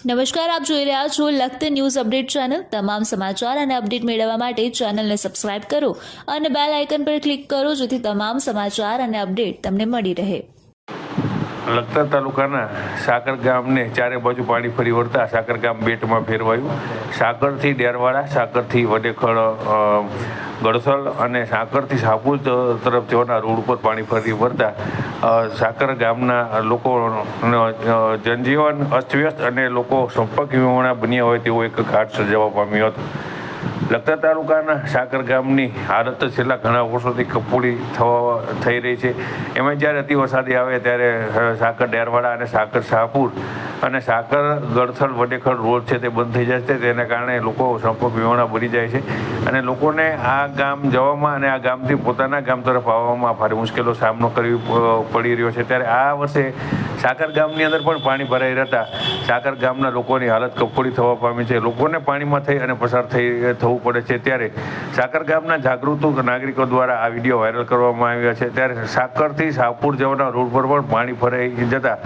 નમસ્કાર, આપ જોઈ રહ્યા છો લખત ન્યૂઝ અપડેટ ચેનલ। તમામ સમાચાર અને અપડેટ મેળવવા માટે ચેનલને સબસ્ક્રાઇબ કરો અને બેલ આઇકન પર ક્લિક કરો, જેથી તમામ સમાચાર અને અપડેટ તમને મળી રહે। લખતર તાલુકાના સાકર ગામને ચારે બાજુ પાણી ફરી વળતા સાકર ગામ બેટમાં ફેરવાયું। સાકરથી ડેરવાડા, સાકરથી વડેખળ ગળથલ અને સાકરથી સાપુર તરફ જવાના રોડ ઉપર પાણી ફરી વળતા સાકર ગામના લોકો જનજીવન અસ્તવ્યસ્ત અને લોકો સંપર્ક વિહોણા બન્યા હોય તેવો એક ઘાટ સર્જાવા પામ્યો હતો। લખતર તાલુકાના સાકર ગામની હાલત છેલ્લા ઘણા વર્ષોથી કફોડી થઈ રહી છે। એમાં જ્યારે અતિ વરસાદી આવે ત્યારે સાકર ડેરવાડા અને સાકર શાહપુર અને સાકર ગળથલ વડેખળ રોડ છે તે બંધ થઈ જાય છે। તેના કારણે લોકો સંપર્ક વિહોણા બની જાય છે અને લોકોને આ ગામ જવામાં અને આ ગામથી પોતાના ગામ તરફ આવવામાં ભારે મુશ્કેલીનો સામનો કરવી પડી રહ્યો છે। ત્યારે આ વર્ષે સાકર ગામની અંદર પણ પાણી ભરાઈ રહેતા સાકર ગામના લોકોની હાલત કફોડી થવા પામી છે। લોકોને પાણીમાં થઈ અને પસાર થવું પડે છે। ત્યારે સાકર ગામના જાગૃત નાગરિકો દ્વારા આ વિડીયો વાયરલ કરવામાં આવ્યા છે। ત્યારે સાકરથી શાહપુર જવાના રોડ પર પણ પાણી ભરાઈ જતા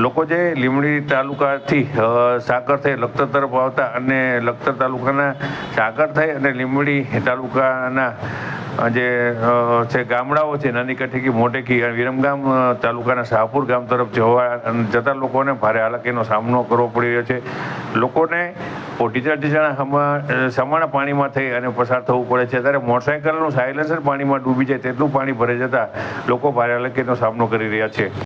લોકો જે લીંબડી તાલુકાથી સાકર થઈ લખતર તરફ આવતા અને લખતર તાલુકાના સાકર થઈ અને લીંબડી તાલુકાના જે છે ગામડાઓ છે, નાની કઠીકી, મોટેકી અને વિરમગામ તાલુકાના શાહપુર ગામ તરફ જતા લોકોને ભારે હાલાકીનો સામનો કરવો પડી રહ્યો છે। લોકોને સમાણા પાણીમાં થઈ અને પસાર થવું પડે છે। ત્યારે મોટરસાઇકલનું સાયલેન્સર પાણીમાં ડૂબી જાય તેટલું પાણી ભરાઈ જતા લોકો ભારે હાલાકીનો સામનો કરી રહ્યા છે।